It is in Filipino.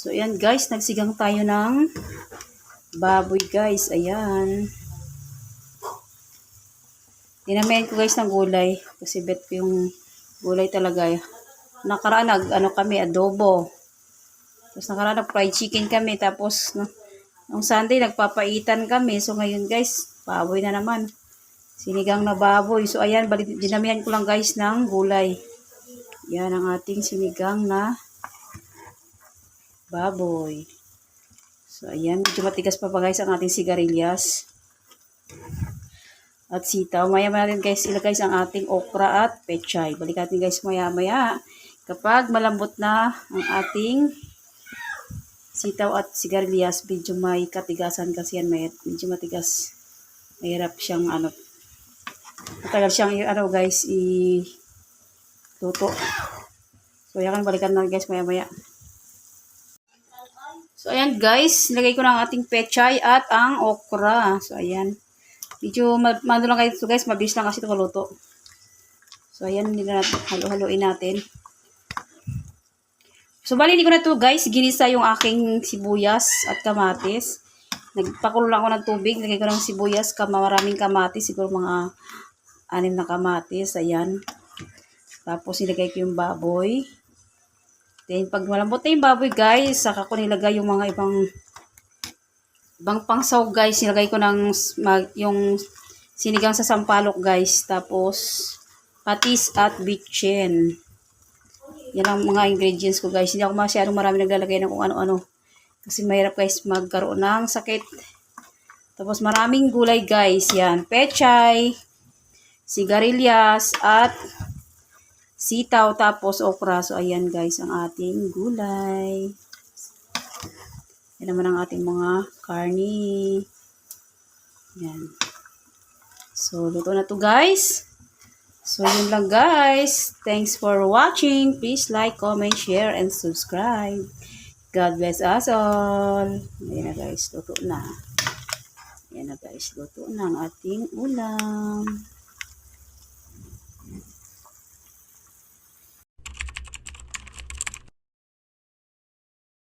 So, ayan guys, nagsigang tayo ng baboy guys. Ayan. Dinamayan ko guys ng gulay. Kasi bet ko yung gulay talaga. Nakaraan ano kami, adobo. Tapos nakaraan fried chicken kami. Tapos, nung Sunday, nagpapaitan kami. So, ngayon guys, baboy na naman. Sinigang na baboy. So, ayan, dinamihan ko lang guys ng gulay. Yan ang ating sinigang na baboy. So, ayan, medyo matigas pa guys ang ating sigarilyas. At sitaw. Maya-maya natin guys, ilagay ang ating okra at pechay. Balik natin guys maya-maya. Kapag malambot na ang ating sitaw at sigarilyas, medyo may katigasan kasi yan. Medyo matigas. Mahirap siyang matagal siyang guys, luto. So, yan, balikan na guys maya-maya. So, ayan guys, nilagay ko na ang ating pechay at ang okra. So, ayan. Medyo mano lang kayo ito guys, mabilis lang kasi ito maluto. So, ayan, halo-haloin natin. So, bali hindi ko na ito guys, ginisa yung aking sibuyas at kamatis. Nagpakulo lang ako ng tubig, nilagay ko ng sibuyas, maraming kamatis, siguro mga 6 na kamatis. Ayan. Tapos, nilagay ko yung baboy. Then, pag malambot na yung baboy, guys, saka ko nilagay yung mga ibang pangsaw, guys. Nilagay ko yung sinigang sa sampalok, guys. Tapos, patis at bitchin. Yan ang mga ingredients ko, guys. Hindi ako masyadong marami naglalagay ng kung ano-ano. Kasi mahirap, guys, magkaroon ng sakit. Tapos, maraming gulay, guys. Yan, pechay, sigarilyas, at sitaw, tapos okra. So, ayan guys, ang ating gulay. Yan naman ang ating mga karni. Yan. So, luto na to guys. So, yun lang guys. Thanks for watching. Please like, comment, share, and subscribe. God bless us all. Ayan na guys, luto na. Ayan na guys, luto na ang ating ulam.